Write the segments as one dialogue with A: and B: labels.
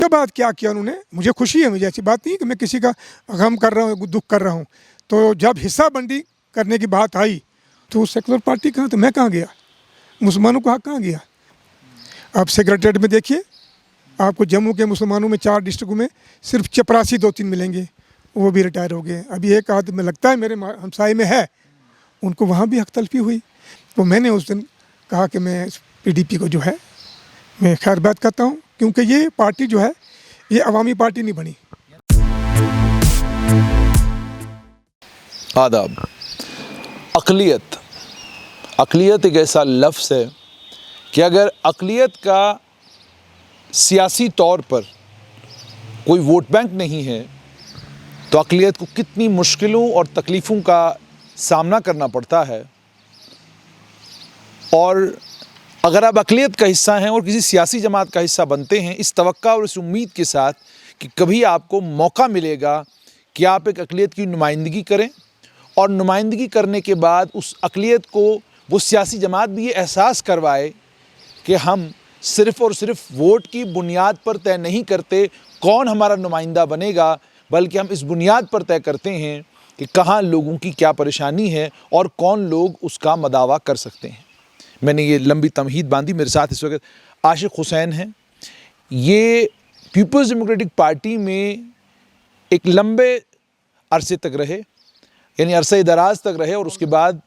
A: क्या बात क्या किया उन्होंने, मुझे खुशी है, मुझे ऐसी बात नहीं कि मैं किसी का गम कर रहा हूँ, दुख कर रहा हूँ। तो जब हिस्सा बंदी करने की बात आई तो सेकुलर पार्टी कहाँ, तो मैं कहाँ गया, मुसलमानों का हक कहाँ गया। आप सेक्रेटरीट में देखिए, आपको जम्मू के मुसलमानों में 4 डिस्ट्रिक्टों में सिर्फ चपरासी 2-3 मिलेंगे, वो भी रिटायर हो गए। अभी एक आदमी में लगता है मेरे हमसाए में है, उनको वहाँ भी हक तलफी हुई। तो मैंने उस दिन कहा कि मैं PDP को जो है मैं खैर बात करता हूँ, क्योंकि ये पार्टी जो है ये अवामी पार्टी नहीं बनी।
B: आदाब। अक़लियत एक ऐसा लफ्ज़ है कि अगर अक़लियत का सियासी तौर पर कोई वोट बैंक नहीं है तो अक़लियत को कितनी मुश्किलों और तकलीफ़ों का सामना करना पड़ता है। और अगर आप अक़लियत का हिस्सा हैं और किसी सियासी जमात का हिस्सा बनते हैं इस तवक्का और इस उम्मीद के साथ कि कभी आपको मौका मिलेगा कि आप एक अक़लियत की नुमाइंदगी करें और नुमाइंदगी करने के बाद उस अक़लियत को वो सियासी जमात भी ये एहसास करवाए कि हम सिर्फ़ और सिर्फ वोट की बुनियाद पर तय नहीं करते कौन हमारा नुमाइंदा बनेगा, बल्कि हम इस बुनियाद पर तय करते हैं कि कहाँ लोगों की क्या परेशानी है और कौन लोग उसका मदावा कर सकते हैं। मैंने ये लंबी तमहीद बांधी। मेरे साथ इस वक्त आशिक हुसैन हैं। ये पीपल्स डेमोक्रेटिक पार्टी में एक लंबे अरसे तक रहे, यानी अरसे दराज तक रहे और उसके बाद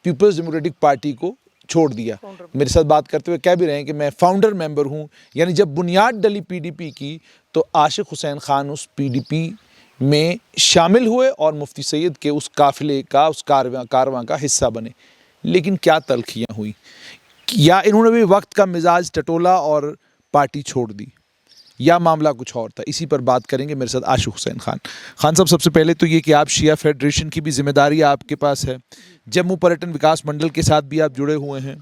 B: पीपल्स डेमोक्रेटिक पार्टी को छोड़ दिया। मेरे साथ बात करते हुए कह भी रहे हैं कि मैं फाउंडर मेंबर हूं, यानी जब बुनियाद डली PDP की तो आशिक हुसैन खान उस PDP में शामिल हुए और मुफ्ती सैयद के उस काफ़िले का, उस कारवां का हिस्सा बने। लेकिन क्या तलखियाँ हुई, या इन्होंने भी वक्त का मिजाज टटोला और पार्टी छोड़ दी, या मामला कुछ और था। इसी पर बात करेंगे। मेरे साथ आशिक हुसैन खान साहब, सबसे पहले तो ये कि आप शिया फेडरेशन की भी जिम्मेदारी आपके पास है, जम्मू पर्यटन विकास मंडल के साथ भी आप जुड़े हुए हैं,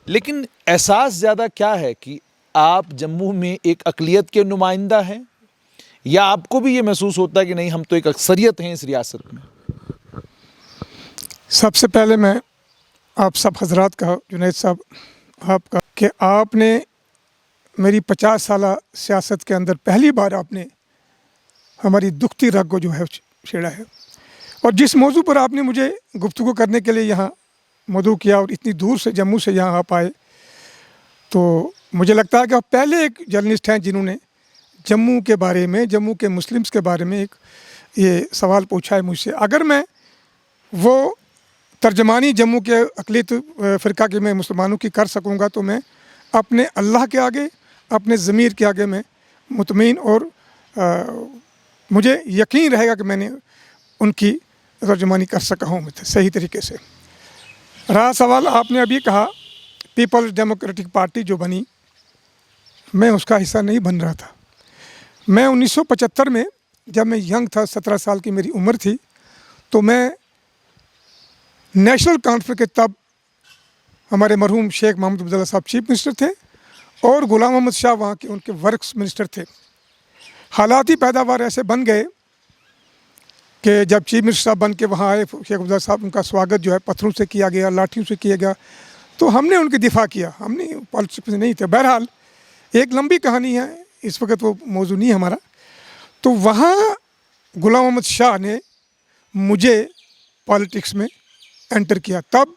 B: लेकिन एहसास ज़्यादा क्या है कि आप जम्मू में एक अक़लियत के नुमाइंदा हैं, या आपको भी ये महसूस होता है कि नहीं हम तो एक अक्सरियत हैं इस रियासत में?
A: सबसे पहले मैं आप सब हजरात का, जुनैद साहब आपका, कि आपने मेरी 50 साला सियासत के अंदर पहली बार आपने हमारी दुखती रग को जो है छेड़ा है, और जिस मौजू पर आपने मुझे गुफ्तगू करने के लिए यहाँ मदऊ किया और इतनी दूर से जम्मू से यहाँ आप आए, तो मुझे लगता है कि आप पहले एक जर्नलिस्ट हैं जिन्होंने जम्मू के बारे में, जम्मू के मुस्लिम्स के बारे में एक ये सवाल पूछा है मुझसे। अगर मैं वो तर्जमानी जम्मू के अक़लियत फ़िरक़ा की मैं मुसलमानों की कर सकूँगा तो मैं अपने अल्लाह के आगे, अपने ज़मीर के आगे मैं मुतमईन और मुझे यकीन रहेगा कि मैंने उनकी तर्जमानी कर सका हूँ सही तरीके से। रहा सवाल, आपने अभी कहा पीपल्स डेमोक्रेटिक पार्टी जो बनी, मैं उसका हिस्सा नहीं बन रहा था। मैं 1975 में जब मैं यंग था, 17 साल की मेरी उम्र थी, तो मैं नेशनल कॉन्फ्रेंस के तब हमारे मरहूम शेख मोहम्मद अब्दुल्ला साहब चीफ मिनिस्टर थे और गुलाम अहमद शाह वहाँ के उनके वर्क्स मिनिस्टर थे। हालाती पैदावार ऐसे बन गए कि जब चीफ मिनिस्टर साहब बन के वहाँ आए, शेख अब्दुल्ला साहब, उनका स्वागत जो है पत्थरों से किया गया, लाठियों से किया गया, तो हमने उनकी दिफा किया, हमने पॉलिटिक्स में नहीं थे। बहरहाल एक लंबी कहानी है, इस वक्त वो मौजू नहीं हमारा। तो वहाँ गुलाम अहमद शाह ने मुझे पॉलिटिक्स में एंटर किया। तब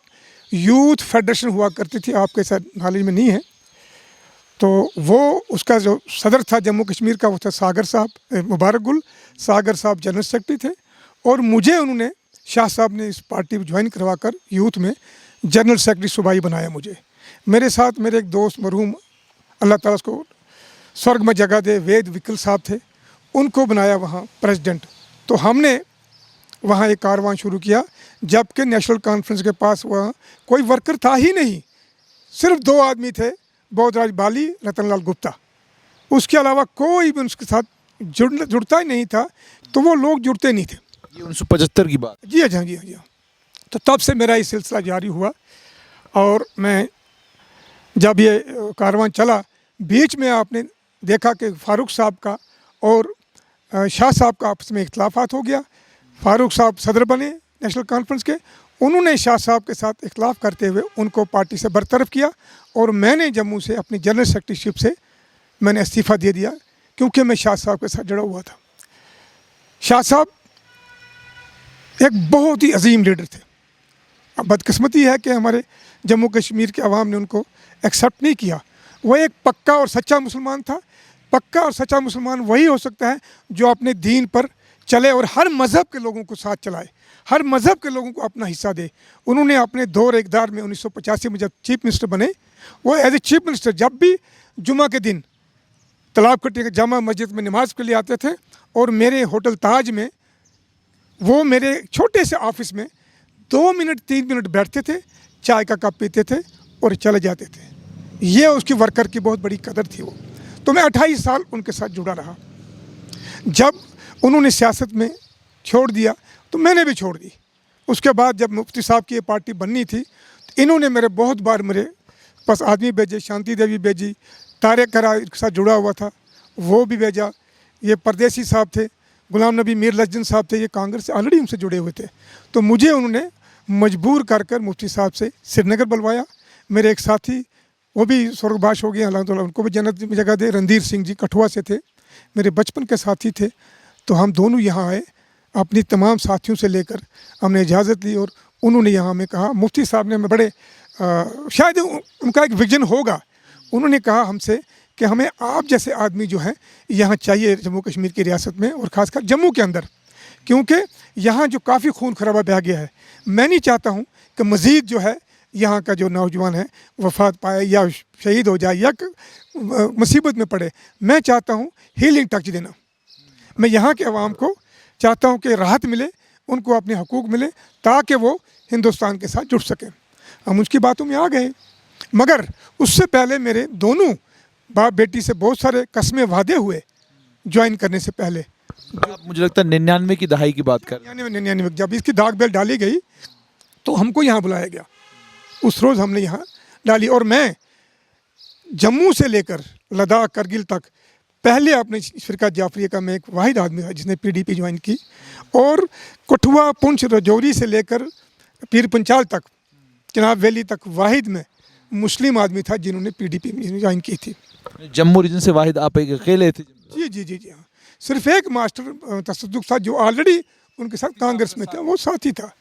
A: यूथ फेडरेशन हुआ करती थी, आपके साथ नॉलेज में नहीं है, तो वो उसका जो सदर था जम्मू कश्मीर का वो था सागर साहब, मुबारक गुल सागर साहब जनरल सेक्रेटरी थे, और मुझे उन्होंने, शाह साहब ने इस पार्टी में ज्वाइन करवा कर यूथ में जनरल सेक्रेटरी सूबाई बनाया मुझे। मेरे साथ मेरे एक दोस्त मरहूम, अल्लाह ताला उसको स्वर्ग में जगह दे, वेद विकल साहब थे, उनको बनाया वहाँ प्रेसिडेंट। तो हमने वहाँ एक कारवां शुरू किया, जबकि नेशनल कॉन्फ्रेंस के पास वहाँ कोई वर्कर था ही नहीं, सिर्फ 2 आदमी थे, बोधराज बाली, रतनलाल गुप्ता, उसके अलावा कोई भी उसके साथ जुड़ता ही नहीं था। तो वो लोग जुड़ते नहीं थे।
B: ये 1975 की बात?
A: जी हाँ, जी हाँ, जी हाँ। तो तब से मेरा ये सिलसिला जारी हुआ, और मैं जब ये कारवां चला, बीच में आपने देखा कि फ़ारूक साहब का और शाह साहब का आपस में इख्तलाफात हो गया। फ़ारूक साहब सदर बने नेशनल कॉन्फ्रेंस के, उन्होंने शाह साहब के साथ इख्तलाफ करते हुए उनको पार्टी से बरतरफ किया, और मैंने जम्मू से अपनी जनरल सेक्रेटरीशिप से मैंने इस्तीफ़ा दे दिया क्योंकि मैं शाह साहब के साथ जुड़ा हुआ था। शाह साहब एक बहुत ही अजीम लीडर थे। अब बदकिस्मती है कि हमारे जम्मू कश्मीर के अवाम ने उनको एक्सेप्ट नहीं किया। वो एक पक्का और सच्चा मुसलमान था। पक्का और सच्चा मुसलमान वही हो सकता है जो अपने दीन पर चले और हर मज़हब के लोगों को साथ चलाए, हर मज़हब के लोगों को अपना हिस्सा दे। उन्होंने अपने दौर इक़्तिदार में 1985 में जब चीफ मिनिस्टर बने, वो एज ए चीफ मिनिस्टर जब भी जुमा के दिन तालाब कट्टी के जामा मस्जिद में नमाज के लिए आते थे और मेरे होटल ताज में वो मेरे छोटे से ऑफिस में 2 मिनट 3 मिनट बैठते थे, चाय का कप पीते थे और चले जाते थे। ये उसकी वर्कर की बहुत बड़ी कदर थी वो। तो मैं 28 साल उनके साथ जुड़ा रहा। जब उन्होंने सियासत में छोड़ दिया तो मैंने भी छोड़ दी। उसके बाद जब मुफ्ती साहब की ये पार्टी बननी थी तो इन्होंने मेरे बहुत बार मेरे पास आदमी भेजे, शांति देवी भेजी, तारिक करा के साथ जुड़ा हुआ था वो भी भेजा, ये परदेसी साहब थे, गुलाम नबी मीर लज्जन साहब थे, ये कांग्रेस से ऑलरेडी उनसे जुड़े हुए थे। तो मुझे उन्होंने मजबूर कर मुफ्ती साहब से श्रीनगर बुलवाया। मेरे एक साथी वो भी स्वर्गवास हो गए, अल्लाह ताला उनको भी जन्नत में जगह दे, रणधीर सिंह जी कठुआ से थे, मेरे बचपन के साथी थे। तो हम दोनों यहाँ आए, अपनी तमाम साथियों से लेकर हमने इजाज़त ली और उन्होंने यहाँ हमें कहा, मुफ्ती साहब ने हमें बड़े शायद उनका एक विजन होगा, उन्होंने कहा हमसे कि हमें आप जैसे आदमी जो हैं यहाँ चाहिए जम्मू कश्मीर की रियासत में और ख़ासकर जम्मू के अंदर, क्योंकि यहाँ जो काफ़ी खून खराबा बह गया है। मैं नहीं चाहता हूँ कि मज़ीद जो है यहाँ का जो नौजवान है वफात पाए या शहीद हो जाए या मुसीबत में पड़े। मैं चाहता हूँ हीलिंग टच देना। मैं यहाँ के अवाम को चाहता हूँ कि राहत मिले, उनको अपने हकूक़ मिले ताकि वो हिंदुस्तान के साथ जुड़ सकें। हम उसकी बातों में आ गए, मगर उससे पहले मेरे दोनों बाप बेटी से बहुत सारे कस्में वादे हुए ज्वाइन करने से पहले।
B: आप मुझे लगता है 99 की दहाई की बात कर रहे हैं।
A: 99 जब इसकी दाग बेल डाली गई तो हमको यहाँ बुलाया गया। उस रोज़ हमने यहाँ डाली और मैं जम्मू से लेकर लद्दाख करगिल तक पहले अपने फ़िरका जाफरिया का मैं एक वाहिद आदमी था जिसने पीडीपी ज्वाइन की, और कठुआ पुंछ रजौरी से लेकर पीर पंचाल तक चिनाब वैली तक वाहिद में मुस्लिम आदमी था जिन्होंने पीडीपी ज्वाइन की थी।
B: जम्मू रीजन से वाहिद आप एक अकेले थे?
A: जी हाँ, सिर्फ एक मास्टर तसद्दुक था जो ऑलरेडी उनके साथ कांग्रेस में था, वो साथी था।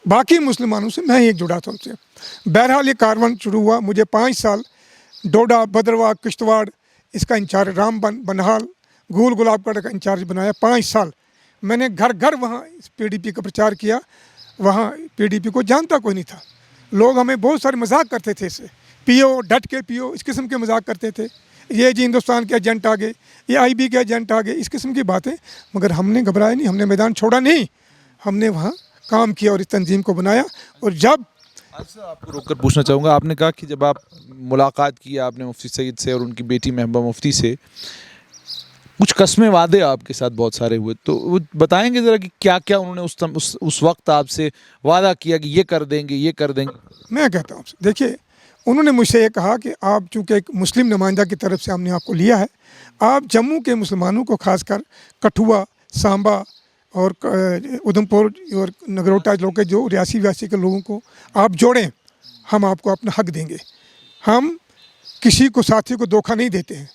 A: बाकी मुसलमानों से मैं ही एक जुड़ा था उनसे। बहरहाल ये कारवां शुरू हुआ। मुझे 5 साल डोडा, भद्रवाह, किश्तवाड़ इसका इंचार्ज, बनहाल, गोल गुलाबगढ़ का इंचार्ज बनाया। 5 साल मैंने घर घर वहाँ पीडीपी का प्रचार किया। वहाँ पीडीपी को जानता कोई नहीं था। लोग हमें बहुत सारे मजाक करते थे, इससे पियो, डट के पियो, इस किस्म के मजाक करते थे। ये जी हिंदुस्तान के एजेंट आ गए, ये आईबी के एजेंट आ गए, इस किस्म की बातें। मगर हमने घबराया नहीं, हमने मैदान छोड़ा नहीं, हमने वहाँ काम किया और इस तंजीम को बनाया। और जब
B: आपको रोककर पूछना चाहूँगा, आपने कहा कि जब आप मुलाकात की आपने मुफ्ती सईद से और उनकी बेटी महबूबा मुफ्ती से, कुछ कस्में वादे आपके साथ बहुत सारे हुए, तो वो बताएंगे ज़रा कि क्या क्या उन्होंने उस वक्त आपसे वादा किया कि ये कर देंगे, ये कर देंगे?
A: मैं कहता हूँ, देखिए, उन्होंने मुझसे ये कहा कि आप चूँकि एक मुस्लिम नुमाइंदा की तरफ से हमने आपको लिया है, आप जम्मू के मुसलमानों को खासकर कठुआ, सांबा और उधमपुर और नगरोटा लोग के जो रियासी व्यासी के लोगों को आप जोड़ें, हम आपको अपना हक देंगे। हम किसी को, साथी को धोखा नहीं देते हैं,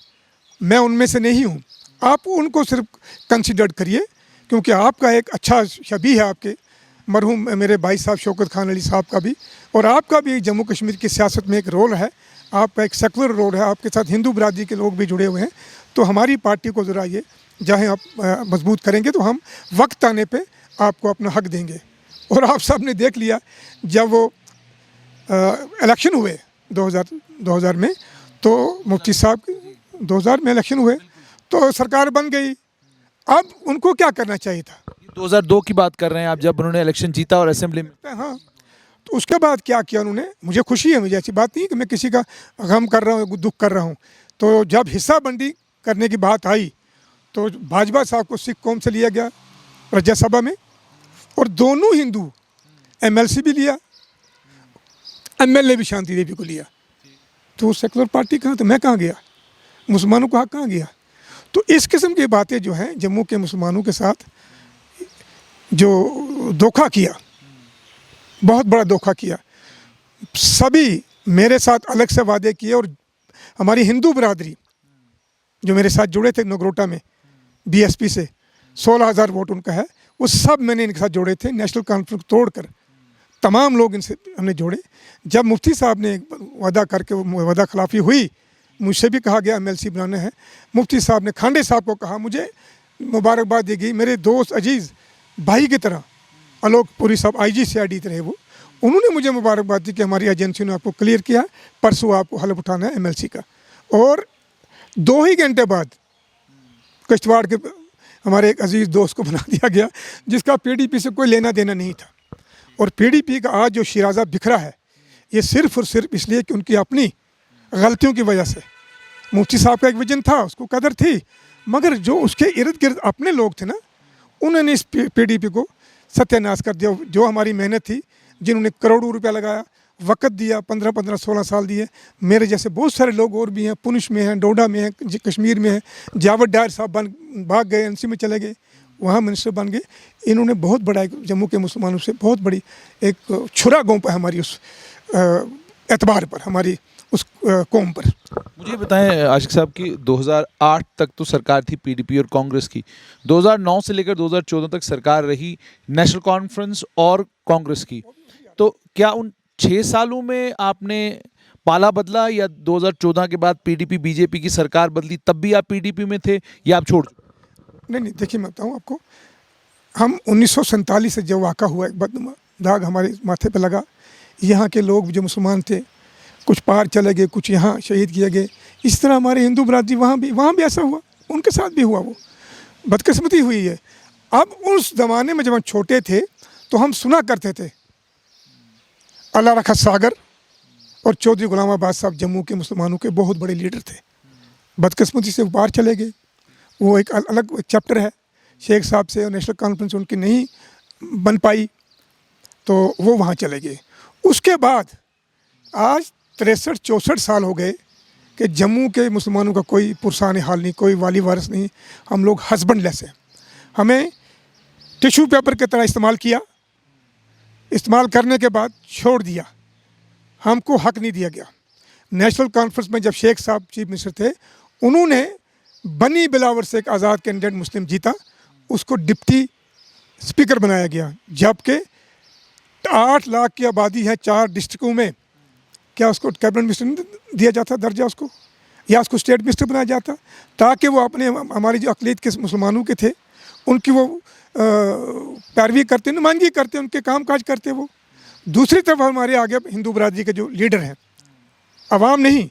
A: मैं उनमें से नहीं हूँ। आप उनको सिर्फ कंसिडर करिए, क्योंकि आपका एक अच्छा शबी है आपके मरहूम मेरे भाई साहब शौकत खान अली साहब का भी, और आपका भी जम्मू कश्मीर की सियासत में एक रोल है, आपका एक सेकुलर रोल है, आपके साथ हिंदू बरादरी के लोग भी जुड़े हुए हैं। तो हमारी पार्टी को ज़रा ये जहाँ आप मजबूत करेंगे तो हम वक्त आने पे आपको अपना हक देंगे। और आप सब ने देख लिया, जब वो इलेक्शन हुए 2000 में, तो मुफ्ती साहब 2000 में इलेक्शन हुए तो सरकार बन गई। अब उनको क्या करना चाहिए था?
B: 2002 की बात कर रहे हैं आप, जब उन्होंने इलेक्शन जीता और असेंबली में?
A: हाँ, तो उसके बाद क्या किया उन्होंने? मुझे खुशी है, मुझे ऐसी बात नहीं कि मैं किसी का गम कर रहा हूँ, दुख कर रहा हूँ। तो जब हिस्सा बंदी करने की बात आई तो भाजपा साहब को सिख कौम से लिया गया राज्यसभा में, और दोनों हिंदू एमएलसी भी लिया, एमएलए भी शांति देवी को लिया। तो सेकुलर पार्टी कहाँ, तो मैं कहाँ गया? मुसलमानों का हक कहाँ गया? तो इस किस्म की बातें जो हैं, जम्मू के मुसलमानों के साथ जो धोखा किया, बहुत बड़ा धोखा किया। सभी मेरे साथ अलग से वादे किए और हमारी हिंदू बरादरी जो मेरे साथ जुड़े थे नगरोटा में बीएसपी से, 16,000 वोट उनका है, वो सब मैंने इनके साथ जोड़े थे। नेशनल कॉन्फ्रेंस तोड़कर तमाम लोग इनसे हमने जोड़े। जब मुफ्ती साहब ने वादा करके वो वादा खिलाफी हुई, मुझसे भी कहा गया एमएलसी बनाना है, मुफ्ती साहब ने खांडे साहब को कहा, मुझे मुबारकबाद दी गई। मेरे दोस्त अजीज़ भाई की तरह आलोक पुरी साहब आईजी CID रहे वो, उन्होंने मुझे मुबारकबाद दी कि हमारी एजेंसी ने आपको क्लियर किया, परसों आपको हलफ उठाना है एमएलसी का। और 2 ही घंटे बाद किश्तवाड़ के हमारे एक अजीज़ दोस्त को बना दिया गया जिसका PDP से कोई लेना देना नहीं था। और PDP का आज जो शिराजा बिखरा है, ये सिर्फ़ और सिर्फ इसलिए कि उनकी अपनी गलतियों की वजह से। मुफ्ती साहब का एक विजन था, उसको कदर थी, मगर जो उसके इर्द गिर्द अपने लोग थे ना, उन्होंने इस PDP को सत्यानाश कर दिया। जो हमारी मेहनत थी, जिन्होंने करोड़ों रुपया लगाया, वक़्त दिया, 15-16 साल दिए। मेरे जैसे बहुत सारे लोग और भी हैं, पुंछ में हैं, डोडा में हैं, कश्मीर में हैं। जावेद डायर साहब भाग गए, NC में चले गए, वहाँ मिनिस्टर बन गए। इन्होंने बहुत बड़ा एक जम्मू के मुसलमानों से बहुत बड़ी एक छुरा गोंपा है हमारी उस एतबार पर, हमारी उस कौम पर।
B: मुझे बताएं आशिक साहब कि 2008 तक तो सरकार थी PDP और कांग्रेस की, 2009 से लेकर 2014 तक सरकार रही नेशनल कॉन्फ्रेंस और कांग्रेस की। तो क्या उन 6 सालों में आपने पाला बदला, या 2014 के बाद PDP BJP की सरकार बदली तब भी आप PDP में थे, या आप छोड़?
A: नहीं, देखिए मैं बताऊँ आपको, हम 1947 से जब वाक़ा हुआ, एक बदनुमा दाग हमारे माथे पे लगा। यहाँ के लोग जो मुसलमान थे, कुछ पार चले गए, कुछ यहाँ शहीद किए गए। इस तरह हमारे हिंदू बरादरी वहाँ भी ऐसा हुआ, उनके साथ भी हुआ। वो बदकिस्मती हुई है। अब उस ज़माने में जब हम छोटे थे तो हम सुना करते थे, अल्लाह रखा सागर और चौधरी गुलाम आबाद साहब जम्मू के मुसलमानों के बहुत बड़े लीडर थे। बदकिस्मती से वो बाहर चले गए, वो एक अलग चैप्टर है। शेख साहब से और नेशनल कॉन्फ्रेंस उनकी नहीं बन पाई, तो वो वहाँ चले गए। उसके बाद आज 63-64 साल हो गए कि जम्मू के मुसलमानों का कोई पुरसान हाल नहीं, कोई वाली वारिस नहीं। हम लोग हस्बैंड लेस हैं। हमें टिश्यू पेपर की तरह इस्तेमाल किया, इस्तेमाल करने के बाद छोड़ दिया, हमको हक नहीं दिया गया। नेशनल कॉन्फ्रेंस में जब शेख साहब चीफ मिनिस्टर थे, उन्होंने बनी बिलावर से एक आज़ाद कैंडिडेट मुस्लिम जीता, उसको डिप्टी स्पीकर बनाया गया। जबकि 8 लाख की आबादी है 4 डिस्ट्रिक्टों में, क्या उसको कैबिनेट मिनिस्टर दिया जाता दर्जा उसको, या उसको स्टेट मिनिस्टर बनाया जाता, ताकि वो अपने हमारी जो अक़लियत के मुसलमानों के थे उनकी वो पैरवी करते, नुमाइंदगी करते, उनके काम काज करते वो। दूसरी तरफ हमारे आगे हिंदू बरादरी के जो लीडर हैं, अवाम नहीं,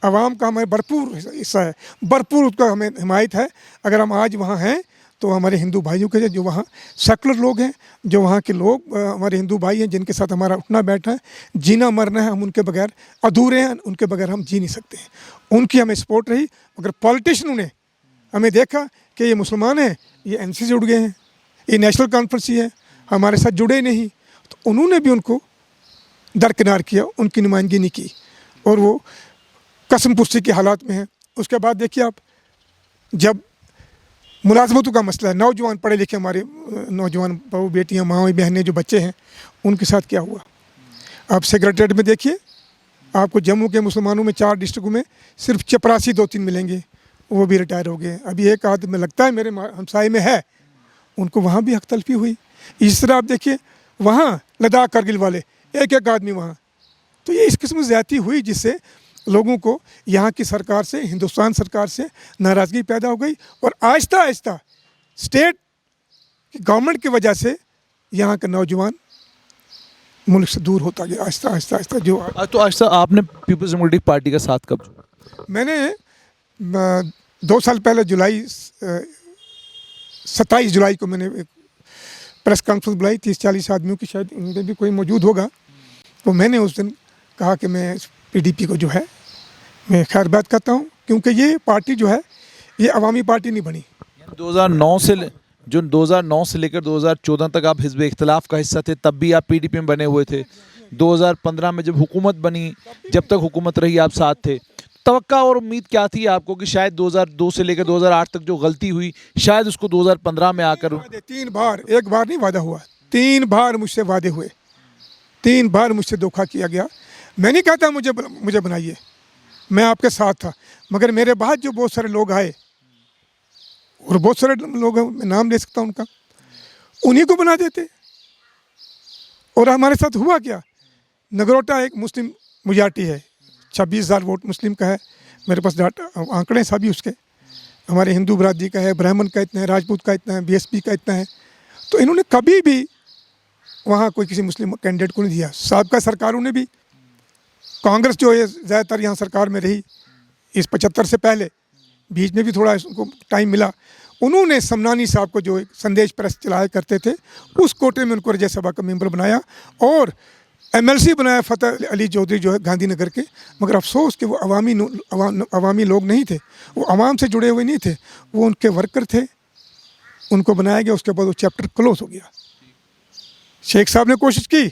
A: अवाम का हमें भरपूर हिस्सा है, भरपूर उसका हमें हिमायत है। अगर हम आज वहाँ हैं तो हमारे हिंदू भाइयों के जो वहाँ सेकुलर लोग हैं, जो वहाँ के लोग हमारे हिंदू भाई हैं, जिनके साथ हमारा उठना बैठना है, जीना मरना है, हम उनके बगैर अधूरे हैं, उनके बगैर हम जी नहीं सकते हैं। उनकी हमें सपोर्ट रही। मगर पॉलिटिशियनों ने हमें देखा कि ये मुसलमान हैं, ये NC से उड़ गए हैं, ये नेशनल कॉन्फ्रेंस ही है, हमारे साथ जुड़े नहीं, तो उन्होंने भी उनको दरकिनार किया, उनकी नुमाइंदगी नहीं की, और वो कसम पुष्टि के हालात में हैं। उसके बाद देखिए आप, जब मुलाजमतों का मसला है, नौजवान पढ़े लिखे हमारे नौजवान बहू बेटियाँ, माँ बहनें, जो बच्चे हैं, उनके साथ क्या हुआ। आप सेक्रेटरीट में देखिए, आपको जम्मू के मुसलमानों में 4 डिस्ट्रिक्टों में सिर्फ चपरासी 2-3 मिलेंगे, वो भी रिटायर हो गए। अभी एक आदमी लगता है मेरे हमसाए में है, उनको वहाँ भी हक तलफी हुई। इस तरह आप देखिए, वहाँ लद्दाख करगिल वाले एक आदमी वहाँ। तो ये इस किस्म की ज़्यादती हुई जिससे लोगों को यहाँ की सरकार से, हिंदुस्तान सरकार से नाराज़गी पैदा हो गई, और आहिस्ता आहिस्ता स्टेट गवर्नमेंट की वजह से यहाँ का नौजवान मुल्क से दूर होता गया, आहिस्ता आहिस्ता जो।
B: तो आशिक आपने पीपल्स डेमोक्रेटिक पार्टी का साथ कब छोड़ा?
A: मैंने 2 साल पहले 27 जुलाई को मैंने एक प्रेस कॉन्फ्रेंस बुलाई, 30-40 आदमियों की, शायद इनमें भी कोई मौजूद होगा। तो मैंने उस दिन कहा कि मैं PDP को जो है मैं खैरबाद करता हूँ, क्योंकि ये पार्टी जो है ये अवामी पार्टी नहीं बनी।
B: 2009 से लेकर 2014 तक आप हिज़्ब इख्तिलाफ का हिस्सा थे, तब भी आप PDP में बने हुए थे। 2015 में जब हुकूमत बनी, जब तक हुकूमत रही आप साथ थे। तवक्का और उम्मीद क्या थी आपको कि शायद 2002 से लेकर 2008 तक जो गलती हुई, शायद उसको 2015 में आकर
A: 3 बार, एक बार नहीं वादा हुआ, 3 बार मुझसे वादे हुए, 3 बार मुझसे धोखा किया गया। मैं नहीं कहता मुझे बनाइए, मैं आपके साथ था, मगर मेरे बाद जो बहुत सारे लोग आए, और बहुत सारे लोग हैं, मैं नाम ले सकता हूँ उनका, उन्हीं को बना देते। और हमारे साथ हुआ क्या, नगरोटा एक मुस्लिम मेजॉरिटी है, 26,000 वोट मुस्लिम का है, मेरे पास डाटा आंकड़े सभी उसके, हमारे हिंदू बरादरी का है, ब्राह्मण का इतना है, राजपूत का इतना है, बीएसपी का इतना है। तो इन्होंने कभी भी वहाँ कोई किसी मुस्लिम कैंडिडेट को नहीं दिया। साबका सरकारों ने भी, कांग्रेस जो है ज़्यादातर यहाँ सरकार में रही इस 75 से पहले, बीच में भी थोड़ा उनको टाइम मिला, उन्होंने समनानी साहब को जो एक संदेश प्रेस चलाया करते थे, उस कोटे में उनको राज्यसभा का मेंबर बनाया और एमएलसी बनाया फतेह अली चौधरी जो है गांधीनगर के। मगर अफसोस कि वो अवामी लोग नहीं थे, वो अवाम से जुड़े हुए नहीं थे, वो उनके वर्कर थे, उनको बनाया गया। उसके बाद वो चैप्टर क्लोज हो गया। शेख साहब ने कोशिश की,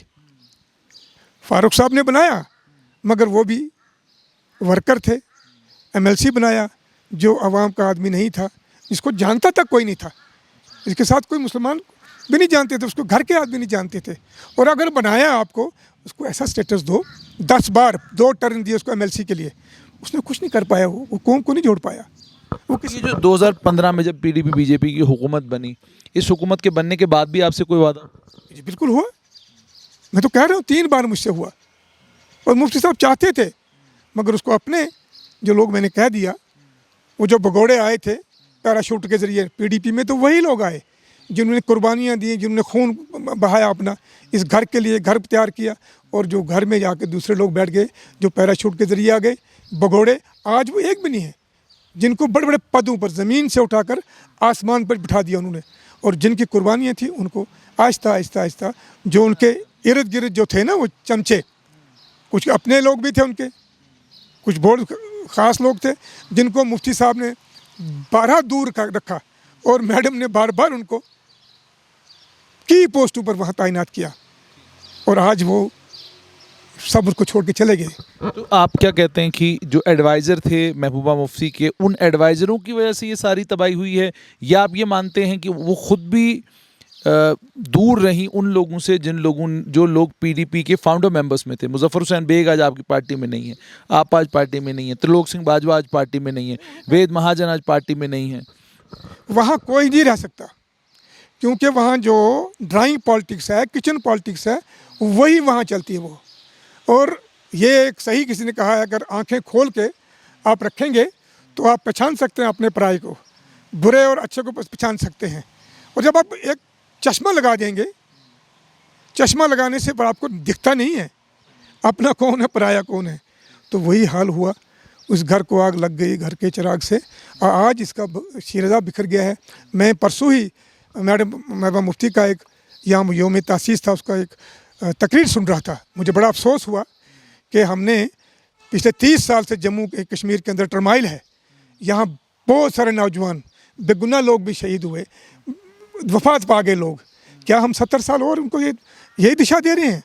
A: फारूक साहब ने बनाया, मगर वो भी वर्कर थे। एमएलसी बनाया जो अवाम का आदमी नहीं था, इसको जानता तक कोई नहीं था, इसके साथ कोई मुसलमान भी नहीं जानते थे, उसको घर के आदमी नहीं जानते थे। और अगर बनाया आपको, उसको ऐसा स्टेटस दो, 10 बार 2 टर्न दिए उसको एमएलसी के लिए, उसने कुछ नहीं कर पाया, वो कौम को नहीं जोड़ पाया। वो
B: ये जो 2015 में जब पीडीपी बीजेपी की हुकूमत बनी, इस हुकूमत के बनने के बाद भी आपसे कोई वादा?
A: जी बिल्कुल हुआ, मैं तो कह रहा हूँ 3 बार मुझसे हुआ। और मुफ्ती साहब चाहते थे, मगर उसको अपने जो लोग मैंने कह दिया, वो जो भगोड़े आए थे पैराशूट के ज़रिए पीडीपी में, तो वही लोग आए जिन्होंने कुर्बानियाँ दी, जिन्होंने खून बहाया अपना इस घर के लिए, घर तैयार किया। और जो घर में जाके दूसरे लोग बैठ गए जो पैराशूट के ज़रिए आ गए भगोड़े, आज वो एक भी नहीं है, जिनको बड़े बड़े पदों पर ज़मीन से उठाकर आसमान पर बिठा दिया उन्होंने। और जिनकी कुर्बानियाँ थी उनको आहिस्ता आहिस्ता आहिस्ता, जो उनके इर्द गिर्द जो थे ना वो चमचे, कुछ अपने लोग भी थे उनके, कुछ बहुत ख़ास लोग थे जिनको मुफ्ती साहब ने 12 दूर रखा और मैडम ने बार बार उनको की पोस्टों पर वहाँ तैनात किया, और आज वो सब उसको छोड़ के चले गए।
B: तो आप क्या कहते हैं कि जो एडवाइज़र थे महबूबा मुफ्ती के, उन एडवाइज़रों की वजह से ये सारी तबाही हुई है, या आप ये मानते हैं कि वो खुद भी दूर रहीं उन लोगों से जो लोग पीडीपी के फाउंडर मेंबर्स में थे? मुजफ्फर हुसैन बेग आज आपकी पार्टी में नहीं है, आप आज पार्टी में नहीं है, त्रिलोक सिंह बाजवा आज पार्टी में नहीं है, वेद महाजन आज पार्टी में नहीं है।
A: वहाँ कोई नहीं रह सकता, क्योंकि वहाँ जो ड्राइंग पॉलिटिक्स है, किचन पॉलिटिक्स है, वही वहाँ चलती है वो। और ये एक सही किसी ने कहा है, अगर आंखें खोल के आप रखेंगे तो आप पहचान सकते हैं अपने पराये को, बुरे और अच्छे को पहचान सकते हैं। और जब आप एक चश्मा लगा देंगे, चश्मा लगाने से पर आपको दिखता नहीं है अपना कौन है पराया कौन है, तो वही हाल हुआ। उस घर को आग लग गई, घर के चिराग से, और आज इसका शीरज़ा बिखर गया है। मैं परसों ही मैडम महबूबा मुफ्ती का एक यहाँ योम तासीस था, उसका एक तकरीर सुन रहा था। मुझे बड़ा अफसोस हुआ कि हमने पिछले 30 साल से जम्मू के कश्मीर के अंदर टर्माइल है, यहाँ बहुत सारे नौजवान बेगुनाह लोग भी शहीद हुए, वफात पा गए लोग। क्या हम 70 साल और उनको यही दिशा दे रहे हैं?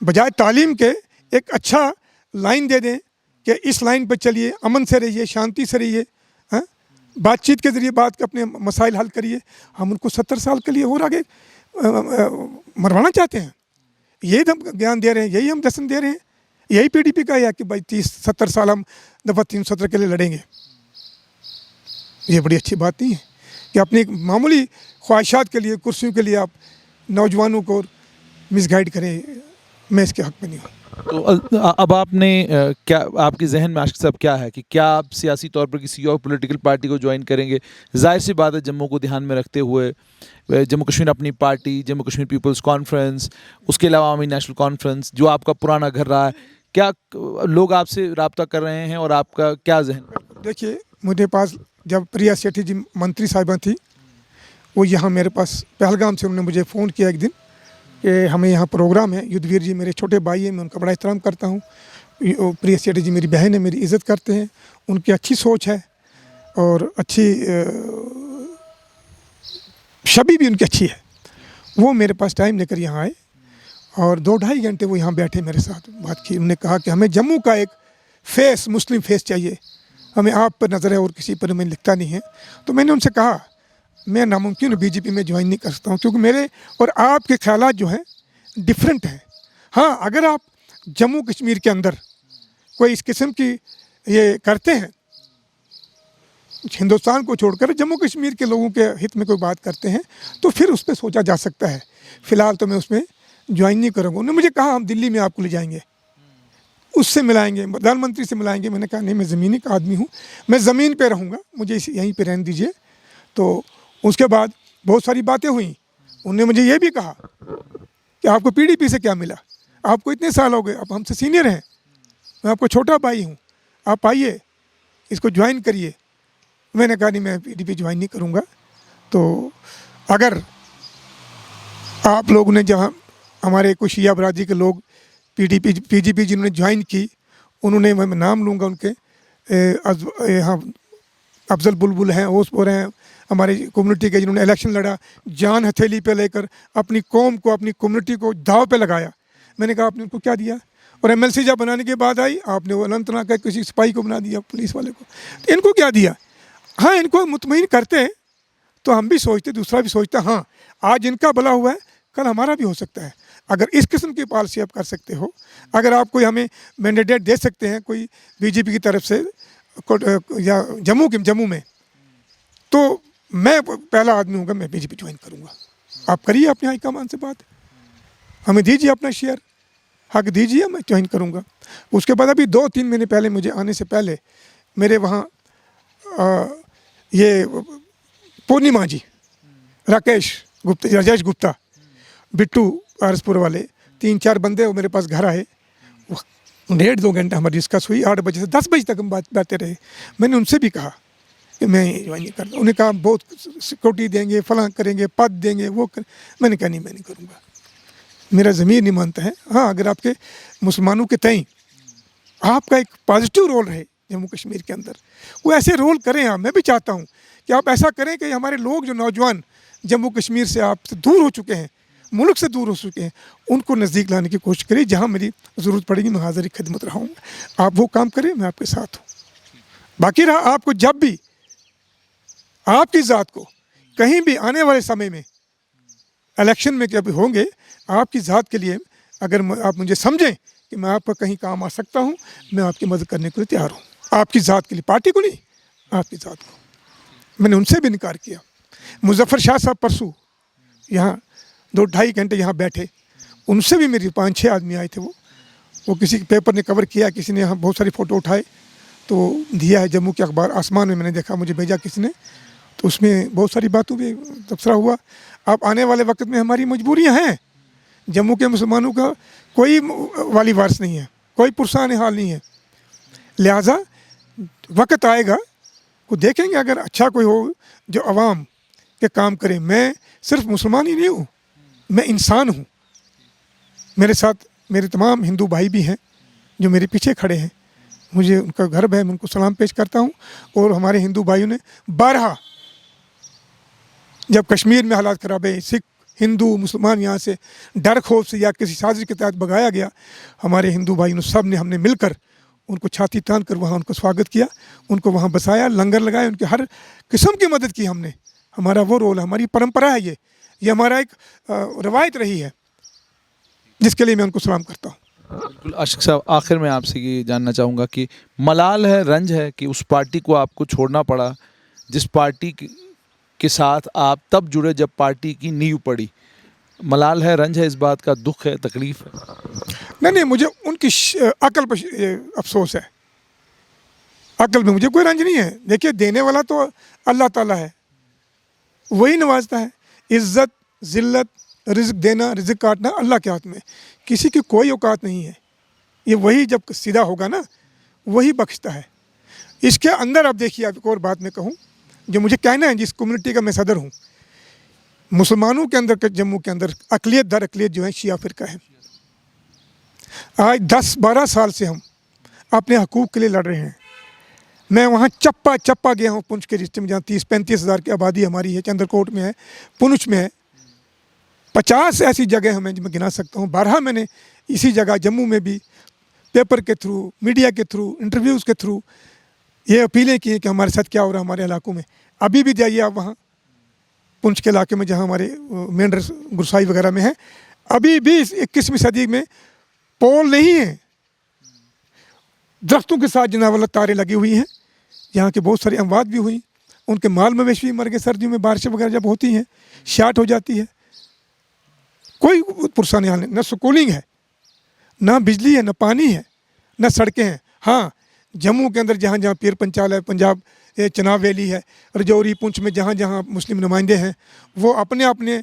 A: बजाय तालीम के एक अच्छा लाइन दे दें कि इस लाइन पर चलिए, अमन से रहिए, शांति से रहिए, बातचीत के ज़रिए बात के अपने मसाइल हल करिए। हम उनको 70 साल के लिए और आगे मरवाना चाहते हैं। यही हम ज्ञान दे रहे हैं, यही हम दर्शन दे रहे हैं, यही पीडीपी का है कि भाई 30-70 साल हम दफ़ा 317 के लिए लड़ेंगे। ये बड़ी अच्छी बात नहीं है कि अपनी मामूली ख्वाहिशात के लिए, कुर्सियों के लिए आप नौजवानों को मिसगाइड करें। मैं इसके हक़ में नहीं हूँ।
B: तो अब आपने क्या, आपके जहन में आशिक साहब क्या है कि क्या आप सियासी तौर पर किसी और पॉलिटिकल पार्टी को ज्वाइन करेंगे? जाहिर सी बात है, जम्मू को ध्यान में रखते हुए जम्मू कश्मीर अपनी पार्टी, जम्मू कश्मीर पीपल्स कॉन्फ्रेंस, उसके अलावा अवामी नेशनल कॉन्फ्रेंस जो आपका पुराना घर रहा है, क्या लोग आपसे रब्ता कर रहे हैं और आपका क्या जहन?
A: देखिए, मुझे पास जब प्रिया सेठी जी मंत्री साहिबा थी, वो यहाँ मेरे पास पहलगाम से उन्होंने मुझे फ़ोन किया एक दिन कि हमें यहाँ प्रोग्राम है। युद्धवीर जी मेरे छोटे भाई हैं, मैं उनका बड़ा एहतराम करता हूँ। प्रिया सेठी जी मेरी बहन है, मेरी इज़्ज़त करते हैं, उनकी अच्छी सोच है और अच्छी छवि भी उनकी अच्छी है। वो मेरे पास टाइम लेकर यहाँ आए और 2-2.5 घंटे वो यहाँ बैठे, मेरे साथ बात की। उन्होंने कहा कि हमें जम्मू का एक फेस, मुस्लिम फेस चाहिए, हमें आप पर नज़र है और किसी पर हमें लिखता नहीं है। तो मैंने उनसे कहा मैं नामुमकिन बीजेपी में ज्वाइन नहीं कर सकता हूँ, क्योंकि मेरे और आपके ख्यालात जो हैं डिफरेंट हैं। हाँ, अगर आप जम्मू कश्मीर के अंदर कोई इस किस्म की ये करते हैं, हिंदुस्तान को छोड़कर जम्मू कश्मीर के लोगों के हित में कोई बात करते हैं, तो फिर उस पर सोचा जा सकता है। फ़िलहाल तो मैं उसमें ज्वाइन नहीं करूँगा। उन्होंने मुझे कहा हम दिल्ली में आपको ले जाएंगे, उससे मिलाएंगे, प्रधानमंत्री से मिलाएंगे। मैंने कहा नहीं, मैं ज़मीनी का आदमी हूँ, मैं ज़मीन पे रहूँगा, मुझे यहीं पे रहने दीजिए। तो उसके बाद बहुत सारी बातें हुई। उन्होंने मुझे ये भी कहा कि आपको पीडीपी से क्या मिला, आपको इतने साल हो गए, आप हमसे सीनियर हैं, मैं आपको छोटा भाई हूँ, आप आइए इसको ज्वाइन करिए। मैंने कहा नहीं, मैं पीडीपी ज्वाइन नहीं करूँगा। तो अगर आप लोगों ने, जहाँ हमारे कुछ शिया बरादरी के लोग पीजीपी जिन्होंने ज्वाइन की, उन्होंने, मैं नाम लूँगा उनके, यहाँ अफजल बुलबुल हैं, ओसपुर हैं, हमारे कम्युनिटी के, जिन्होंने इलेक्शन लड़ा, जान हथेली पे लेकर अपनी कौम को, अपनी कम्युनिटी को दाव पे लगाया। मैंने कहा आपने उनको क्या दिया? और एमएलसी जब बनाने के बाद आई, आपने वो अनंतनाग का किसी सिपाही को बना दिया, पुलिस वाले को। तो इनको क्या दिया? हाँ, इनको मुतमईन करते हैं तो हम भी सोचते, दूसरा भी सोचता, हाँ आज इनका भला हुआ है, कल हमारा भी हो सकता है। अगर इस किस्म की पॉलिसी आप कर सकते हो, अगर आप कोई हमें मैंडेट दे सकते हैं कोई बीजेपी की तरफ से या जम्मू में, तो मैं पहला आदमी हूँगा, मैं बीजेपी ज्वाइन करूँगा। आप करिए अपने हाईकमान से बात, हमें दीजिए अपना शेयर, हक दीजिए, मैं ज्वाइन करूँगा। उसके बाद अभी 2-3 महीने पहले, मुझे आने से पहले, मेरे वहाँ ये पूर्णिमा जी, राजेश गुप्ता, बिट्टू आरसपुर वाले 3-4 बंदे वो मेरे पास घर आए। 1.5-2 घंटा हमारी डिस्कस हुई, 8 बजे से 10 बजे तक हम बातें रहे। मैंने उनसे भी कहा कि मैं ज्वाइन नहीं करता। उन्हें कहा बहुत सिक्योरिटी देंगे, फलां करेंगे, पद देंगे, वो मैंने कहा नहीं, मैं नहीं करूँगा, मेरा ज़मीर नहीं मानता है। हाँ, अगर आपके मुसलमानों के तय आपका एक पॉजिटिव रोल रहे जम्मू कश्मीर के अंदर, वो ऐसे रोल करें आप। मैं भी चाहता हूँ कि आप ऐसा करें कि हमारे लोग, जो नौजवान जम्मू कश्मीर से आपसे दूर हो चुके हैं, मुल्क से दूर हो चुके हैं, उनको नज़दीक लाने की कोशिश करिए। जहाँ मेरी ज़रूरत पड़ेगी मैं हाज़िर खिदमत रहूँगा। आप वो काम करें, मैं आपके साथ हूँ। बाकी रहा, आपको जब भी आपकी ज़ात को कहीं भी आने वाले समय में इलेक्शन में कभी होंगे, आपकी ज़ात के लिए अगर आप मुझे समझें कि मैं आपका कहीं काम आ सकता हूँ, मैं आपकी मदद करने के लिए तैयार हूँ। आपकी ज़ात के लिए, पार्टी को नहीं, आपकी ज़ात को। मैंने उनसे भी इनकार किया। मुजफ्फर शाह साहब परसों यहाँ 2-2.5 घंटे यहाँ बैठे, उनसे भी मेरी 5-6 आदमी आए थे। वो किसी पेपर ने कवर किया, किसी ने यहाँ बहुत सारी फ़ोटो उठाए तो दिया है, जम्मू के अखबार आसमान में मैंने देखा, मुझे भेजा किसी ने, तो उसमें बहुत सारी बातों में तबसरा हुआ। अब आने वाले वक्त में हमारी मजबूरियाँ हैं। जम्मू के मुसलमानों का कोई वाली वारिस नहीं है, कोई पुरसान हाल नहीं है। लिहाजा वक्त आएगा, को देखेंगे, अगर अच्छा कोई हो जो अवाम के काम करे। मैं सिर्फ मुसलमान ही नहीं हूँ, मैं इंसान हूँ। मेरे साथ मेरे तमाम हिंदू भाई भी हैं जो मेरे पीछे खड़े हैं। मुझे उनका गर्व है, मैं उनको सलाम पेश करता हूँ। और हमारे हिंदू भाइयों ने बारहा, जब कश्मीर में हालात ख़राब है, सिख, हिंदू, मुसलमान यहाँ से डर खौफ से या किसी साजिश के तहत भगाया गया, हमारे हिंदू भाइयों सब ने, हमने मिलकर उनको छाती तान कर वहाँ उनको स्वागत किया, उनको वहाँ बसाया, लंगर लगाए, उनकी हर किस्म की मदद की हमने। हमारा वो रोल, हमारी परंपरा है, ये हमारा एक रवायत रही है, जिसके लिए मैं उनको सलाम करता हूँ।
B: बिल्कुल। आशिक साहब, आखिर में आपसे ये जानना चाहूँगा कि मलाल है, रंज है कि उस पार्टी को आपको छोड़ना पड़ा जिस पार्टी के साथ आप तब जुड़े जब पार्टी की नींव पड़ी। मलाल है, रंज है, इस बात का दुख है, तकलीफ़ है?
A: नहीं, मुझे उनकी अकल पर अफसोस है। अकल में मुझे कोई रंज नहीं है। देखिए, देने वाला तो अल्लाह ताला है, वही नवाजता है। इज़्ज़त, ज़िल्लत, रिज़्क़ देना, रिज़्क़ काटना अल्लाह के हाथ में, किसी की कोई औकात नहीं है। ये वही जब सीधा होगा ना, वही बख्शता है। इसके अंदर अब देखिए, अब एक और बात मैं कहूँ जो मुझे कहना है, जिस कम्युनिटी का मैं सदर हूँ, मुसलमानों के अंदर, जम्मू के अंदर अक़लियत दर अक़लियत जो है शिया फ़िरका है। आज 10-12 साल से हम अपने हकूक़ के लिए लड़ रहे हैं। मैं वहाँ चप्पा गया हूँ, पुंछ के रिश्ते में, जहाँ 30-35 हज़ार की आबादी हमारी है, चंद्रकोट में है, पुंछ में है। 50 ऐसी जगह हमें मैं गिना सकता हूँ। 12 मैंने इसी जगह जम्मू में भी पेपर के थ्रू, मीडिया के थ्रू, इंटरव्यूज़ के थ्रू ये अपीलें की हैं कि हमारे साथ क्या हो रहा है हमारे इलाकों में। अभी भी जाइए आप वहाँ पुंछ के इलाके में, जहाँ हमारे मेन गुरसाई वगैरह में है, अभी भी 21वीं सदी में पोल नहीं है। दरख्तों के साथ जनावला तारें लगी हुई हैं। यहाँ के बहुत सारी अमवात भी हुई, उनके माल मवेशी भी मर गए। सर्दियों में बारिशें वगैरह जब होती हैं, शार्ट हो जाती है, कोई पुरसानी हाल नहीं, न स्कूलिंग है, ना बिजली है, ना पानी है, ना सड़कें हैं। हाँ, जम्मू के अंदर जहाँ जहाँ पीर पंचाल है, पंजाब ये चनाब वैली है, रजौरी पुंछ में जहाँ जहाँ मुस्लिम नुमाइंदे हैं, वो अपने अपने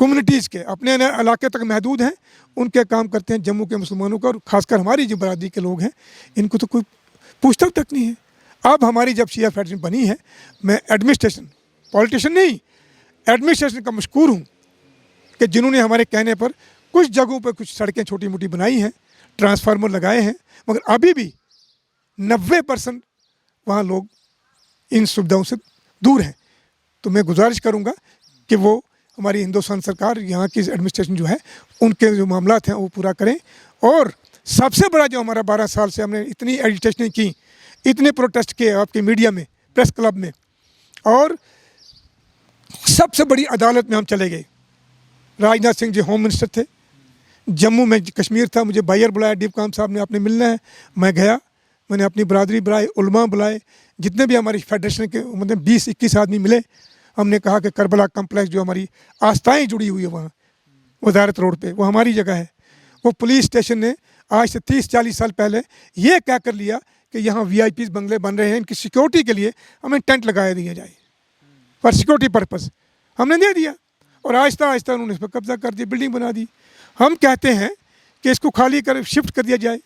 A: कम्युनिटीज़ के अपने इलाके तक महदूद हैं, उनके काम करते हैं। जम्मू के मुसलमानों का और ख़ासकर हमारी जो बरादरी के लोग हैं, इनको तो कोई पूछताछ तक नहीं है। अब हमारी जब शिया फेडरेशन बनी है, मैं एडमिनिस्ट्रेशन, पॉलिटिशियन नहीं, एडमिनिस्ट्रेशन का मशकूर हूँ कि जिन्होंने हमारे कहने पर कुछ जगहों पर कुछ सड़कें छोटी मोटी बनाई हैं, ट्रांसफार्मर लगाए हैं, मगर अभी भी 90% वहाँ लोग इन सुविधाओं से दूर हैं। तो मैं गुजारिश करूँगा कि वो हमारी हिंदुस्तान सरकार, यहाँ की एडमिनिस्ट्रेशन जो है, उनके जो मामलात हैं वो पूरा करें। और सबसे बड़ा जो हमारा 12 साल से हमने इतनी एजिटेशनें की, इतने प्रोटेस्ट किए आपके मीडिया में, प्रेस क्लब में, और सबसे बड़ी अदालत में हम चले गए। राजनाथ सिंह जी होम मिनिस्टर थे, जम्मू में कश्मीर था, मुझे बायर बुलाया, डीप काम साहब ने, आपने मिलना है। मैं गया, मैंने अपनी बरादरी बुलाई, उलमा बुलाए, जितने भी हमारी फेडरेशन के मतलब 20-21 आदमी मिले। हमने कहा कि करबला कम्प्लेक्स जो हमारी आस्थाएँ जुड़ी हुई है वहाँ वजारत रोड पे, वो हमारी जगह है। वो पुलिस स्टेशन ने आज से 30-40 साल पहले ये कह कर लिया कि यहाँ VIPs बंगले बन रहे हैं, इनकी सिक्योरिटी के लिए हमें टेंट लगाया दिया जाए, फॉर सिक्योरिटी पर्पज़। हमने दे दिया और आहिस्ता आहिस्ता उन्होंने इस पर कब्जा कर दिया, बिल्डिंग बना दी। हम कहते हैं कि इसको खाली कर शिफ्ट कर दिया जाए,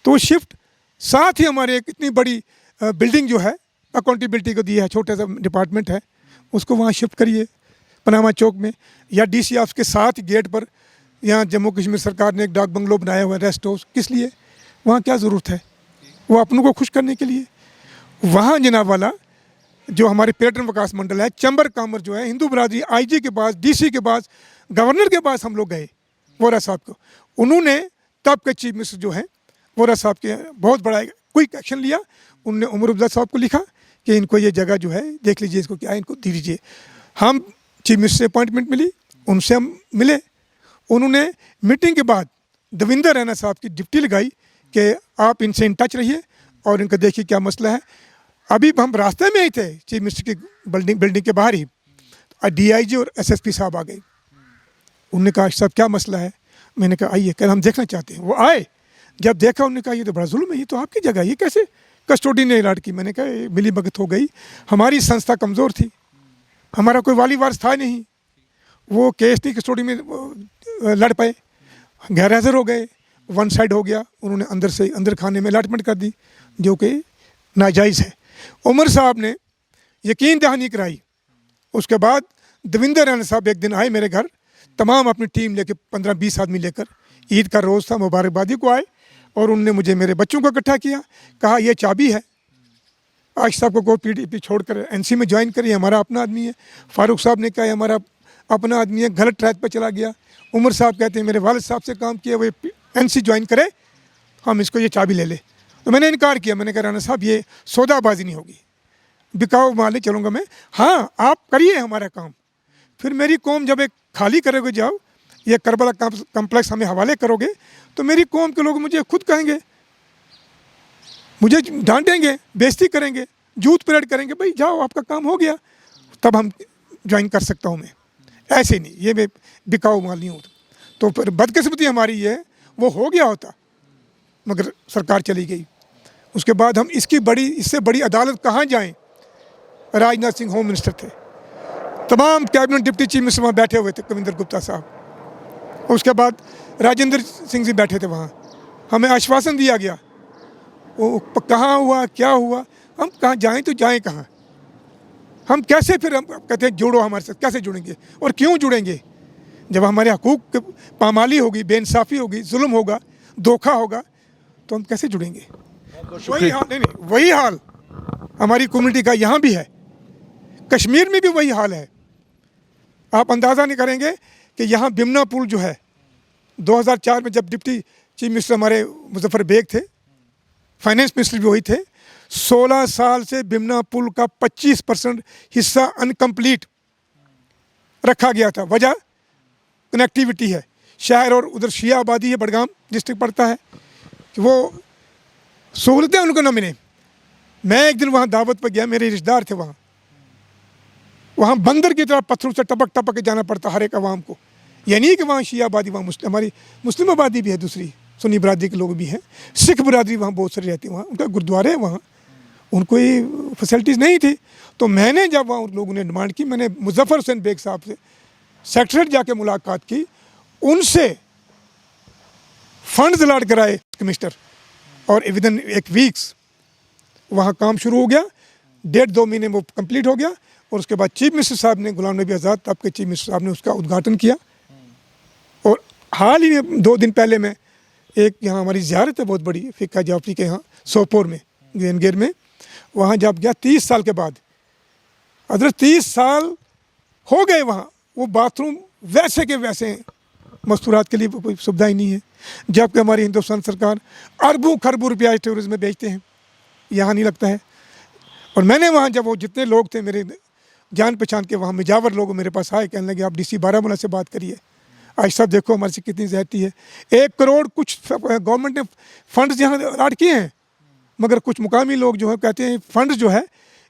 A: तो शिफ्ट साथ ही हमारे एक इतनी बड़ी बिल्डिंग जो है अकाउंटेबिलिटी को दी है, छोटा सा डिपार्टमेंट है, उसको वहाँ शिफ्ट करिए पनामा चौक में, या DC ऑफिस के साथ गेट पर यहाँ जम्मू कश्मीर सरकार ने एक डाक बंगलो बनाया हुआ है, रेस्ट हाउस। किस लिए? वहाँ क्या ज़रूरत है? वो अपनों को खुश करने के लिए। वहाँ जनाब वाला जो हमारे पर्यटन विकास मंडल है, चैम्बर कामर जो है, हिंदू बरादरी, IG के पास, DC के पास, गवर्नर के पास हम लोग गए, वोरा साहब को। उन्होंने तब के चीफ मिनिस्टर जो हैं वोरा साहब के बहुत बड़ा क्विक एक्शन लिया। उन्होंने उमर अब्दुल्ला साहब को लिखा कि इनको ये जगह जो है देख लीजिए, इसको क्या है, इनको दे दीजिए। हम चीफ मिनिस्टर से अपॉइंटमेंट मिली, उनसे हम मिले। उन्होंने मीटिंग के बाद देवेंद्र रैना साहब की ड्यूटी लगाई कि आप इनसे इन टच रहिए और इनका देखिए क्या मसला है। अभी हम रास्ते में ही थे चीफ मिनिस्टर की बिल्डिंग के बाहर ही, DIG और SSP साहब आ गए। उन्होंने कहा साहब क्या मसला है? मैंने कहा आइए, कल हम देखना चाहते हैं। वो आए, जब देखा उन्होंने कहा ये तो बड़ा जुल्म है, ये तो आपकी जगह है, ये कैसे कस्टोडी ने अलॉट की? मैंने कहा मिली भगत हो गई, हमारी संस्था कमज़ोर थी, हमारा कोई वाली वारिस था नहीं, वो केस नहीं कस्टोडी में लड़ पाए, गैर हाजिर हो गए, वन साइड हो गया। उन्होंने अंदर से अंदर खाने में अलॉटमेंट कर दी, जो कि नाजायज़ है। उमर साहब ने यकीन दहानी कराई। उसके बाद देवेंद्र रैना साहब एक दिन आए मेरे घर, तमाम अपनी टीम लेकर 15-20 आदमी लेकर, ईद का रोज़ था, मुबारकबादी को आए, और उनने मुझे मेरे बच्चों को इकट्ठा किया, कहा ये चाबी है, आशिफ साहब को PDP छोड़कर NC में ज्वाइन करिए, हमारा अपना आदमी है। फारूक साहब ने कहा हमारा अपना आदमी है, गलत ट्रैक पर चला गया। उमर साहब कहते हैं मेरे वालिद साहब से काम किया, वो NC ज्वाइन करे, हम इसको ये चाबी ले ले। तो मैंने इनकार किया, मैंने कहा राना साहब ये सौदाबाजी नहीं होगी, बिकाऊ माल नहीं चलूँगा मैं। हाँ आप करिए हमारा काम, फिर मेरी कौम जब एक खाली करोगे, जाओ ये करबला कम्प्लेक्स हमें हवाले करोगे, तो मेरी कौम के लोग मुझे खुद कहेंगे, मुझे डांटेंगे, बेइज्जती करेंगे, जूत परेड करेंगे, भाई जाओ आपका काम हो गया, तब हम ज्वाइन कर सकता हूँ मैं। ऐसे नहीं, ये मैं बिकाऊ माल नहीं हूँ। तो फिर बदकिस्मती हमारी ये वो हो गया होता, मगर सरकार चली गई। उसके बाद हम इससे बड़ी अदालत कहाँ जाएं? राजनाथ सिंह होम मिनिस्टर थे, तमाम कैबिनेट डिप्टी चीफ मिनिस्टर वहाँ बैठे हुए थे, कविंदर गुप्ता साहब। उसके बाद राजेंद्र सिंह जी बैठे थे वहाँ, हमें आश्वासन दिया गया। वो कहाँ हुआ, क्या हुआ, हम कहाँ जाएं, तो जाएं कहाँ? हम कैसे फिर हम कहते हैं जुड़ो हमारे साथ, कैसे जुड़ेंगे और क्यों जुड़ेंगे? जब हमारे हकूक़ पामाली होगी, बेइंसाफ़ी होगी, जुल्म होगा, धोखा होगा, तो हम कैसे जुड़ेंगे? वही हाल नहीं, वही हाल हमारी कम्युनिटी का यहाँ भी है, कश्मीर में भी वही हाल है। आप अंदाज़ा नहीं करेंगे कि यहाँ बिमना पुल जो है, 2004 में जब डिप्टी चीफ मिनिस्टर हमारे मुजफ्फर बेग थे, फाइनेंस मिनिस्टर भी वही थे, 16 साल से बिमना पुल का 25% हिस्सा अनकम्प्लीट रखा गया था। वजह कनेक्टिविटी है, शहर और उधर शिया आबादी है, बड़गाम डिस्ट्रिक्ट पड़ता है, कि वो सहूलतें उनको ना मिले। मैं एक दिन वहाँ दावत पर गया, मेरे रिश्तेदार थे वहाँ बंदर की तरह पत्थरों से टपक टपक के जाना पड़ता हर एक आवाम को। ये नहीं कि वहाँ शिया आबादी, वहाँ हमारी मुस्लिम आबादी भी है, दूसरी सुन्नी बरादरी के लोग भी हैं, सिख बरादरी वहाँ बहुत सारी रहती है, वहाँ उनका गुरुद्वारे है, वहाँ उनको ये फैसिलिटीज़ नहीं थी। तो मैंने जब वहाँ उन लोगों ने डिमांड की, मैंने मुजफ्फर हुसैन बेग साहब से सेक्रेटरीट जाके मुलाकात की, उनसे फंड्स अलाट कराए कमिश्नर, और विदिन एक वीक्स वहाँ काम शुरू हो गया। 1.5-2 महीने वो कंप्लीट हो गया। और उसके बाद चीफ मिनिस्टर साहब ने, गुलाम नबी आज़ाद तब के चीफ मिनिस्टर साहब ने उसका उद्घाटन किया। और हाल ही में 2 दिन पहले मैं एक, यहाँ हमारी ज़ियारत है बहुत बड़ी, फ़िक्का जाफरी के यहाँ सोपोर में, गेनगेर में, वहाँ जब गया 30 साल के बाद, हज़रत 30 साल हो गए वहाँ, वो बाथरूम वैसे के वैसे हैं, मस्तूरात के लिए कोई सुविधा ही नहीं है। जबकि हमारी हिंदुस्तान सरकार अरबों खरबों रुपया टूरिज्म में बेचते हैं, यहाँ नहीं लगता है। और मैंने वहाँ जब वो जितने लोग थे मेरे जान पहचान के, वहाँ मिजावर लोग मेरे पास आए, कहने लगे आप DC बारामूला से बात करिए, आज सब देखो हमारे से कितनी ज़्यादती है। 1 करोड़ कुछ गवर्नमेंट ने फंड्स यहाँ अलाट किए हैं, मगर कुछ मुकामी लोग जो है कहते हैं फंड्स जो है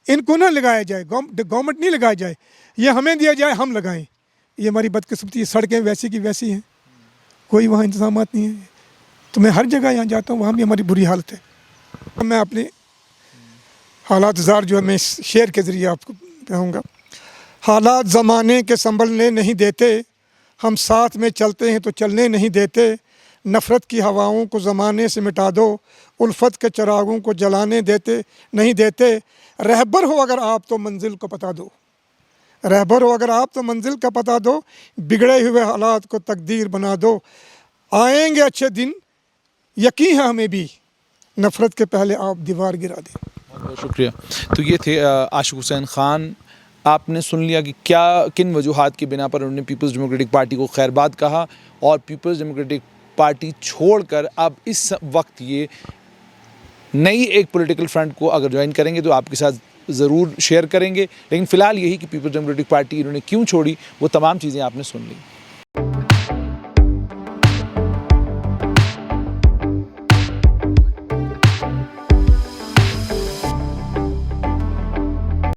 A: इनको ना लगाया जाए, गवर्नमेंट नहीं लगाया जाए, ये हमें दिया जाए, हम लगाएं। ये हमारी बदकिस्मती है, सड़कें वैसी की वैसी हैं, कोई वहाँ इंतजाम नहीं है। तो मैं हर जगह यहाँ जाता हूँ, वहाँ भी हमारी बुरी हालत है। मैं अपने हालात ज़ार जो है मैं शेर के ज़रिए आपको कहूँगा। हालात ज़माने के संभलने नहीं देते, हम साथ में चलते हैं तो चलने नहीं देते, नफ़रत की हवाओं को ज़माने से मिटा दो, उल्फत के चिरागों को जलाने देते नहीं देते, रहबर हो अगर आप तो मंजिल को पता दो, रहबर हो अगर आप तो मंजिल का पता दो, बिगड़े हुए हालात को तकदीर बना दो, आएंगे अच्छे दिन यकीन है हमें भी, नफ़रत के पहले आप दीवार गिरा दें।
B: बहुत शुक्रिया। तो ये थे आशिक हुसैन ख़ान। आपने सुन लिया कि क्या किन वजूहात की बिना पर उन्होंने पीपल्स डेमोक्रेटिक पार्टी को खैरबाद कहा, और पीपल्स डेमोक्रेटिक पार्टी छोड़कर अब इस वक्त ये नई एक पॉलिटिकल फ्रंट को अगर ज्वाइन करेंगे तो आपके साथ ज़रूर शेयर करेंगे। लेकिन फ़िलहाल यही कि पीपल्स डेमोक्रेटिक पार्टी इन्होंने क्यों छोड़ी, वो तमाम चीज़ें आपने सुन ली।